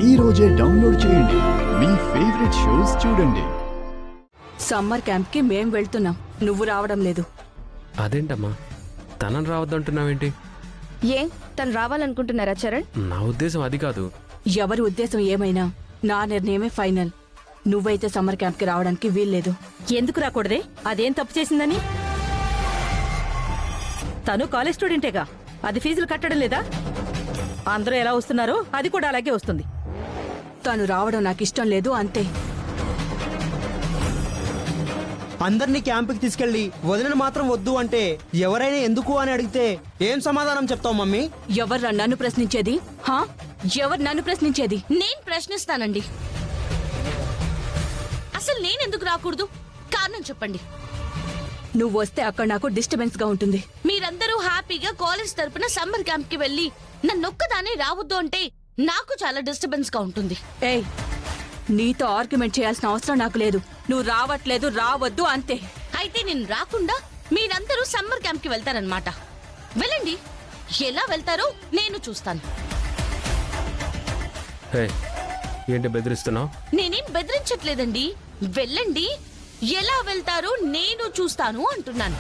ఈ రోజే డౌన్లోడ్ చేయండి. మీ ఫేవరెట్ షోస్ చూడండి. సమ్మర్ క్యాంప్ కి మేం వెళ్తున్నాం, నువ్వు రావడం లేదు. అదేంటమ్మా తనని రావద్దంటున్నావేంటి? ఏ తను రావాలనుకుంటున్నారా చరణ్? నా ఉద్దేశం అది కాదు. ఎవరి ఉద్దేశం ఏమైనా నా నిర్ణయమే ఫైనల్. నువ్వైతే సమ్మర్ క్యాంప్ కి రావడానికి వీల్లేదు. ఎందుకు రాకూడదే? అదేం తప్పు చేసిందని? తను కాలేజ్ స్టూడెంటేగా, అది ఫీజులు కట్టడం లేదా? అందరూ ఎలా వస్తున్నారో అది కూడా అలాగే వస్తుంది. తను రావడం నాకు ఇష్టం లేదు, అంతే. అందరినీ క్యాంపుకి తీసుకెళ్లి వదిలిన మాత్రం వద్దు అంటే ఎవరైనా ఎందుకు అని అడిగితే ఏం సమాధానం చెప్తావు మమ్మీ? ఎవరు నన్ను ప్రశ్నించేది? ఎవరు నన్ను ప్రశ్నించేది? నేను ప్రశ్నిస్తానండి. అసలు నేనెందుకు రాకూడదు? కారణం చెప్పండి. నువ్వు వస్తే అక్కడ నాకు డిస్టర్బెన్స్ గా ఉంటుంది. మీరందరూ హ్యాపీగా కాలేజ్ తరపున సమ్మర్ క్యాంప్ కి వెళ్ళి నన్నొక్కదానే రావద్దు అంటే నాకు చాలా డిస్టర్బెన్స్ గా ఉంటుంది. ఏయ్, నీతో ఆర్గ్యుమెంట్ చేయాల్సిన అవసరం నాకు లేదు. నువ్వు రావట్లేదు, రావద్దు, అంతే. అయితే నేను రాకుండా మీరందరూ సమ్మర్ క్యాంప్ కి వెళ్తారనమాట. వెళ్ళండి, ఎలా వెళ్తారో నేను చూస్తాను. హే, ఏంటి బెదిరిస్తున్నావు? నేనేం బెదిరించట్లేదండి. వెళ్ళండి, ఎలా వెళ్తారో నేను చూస్తాను అంటున్నాను.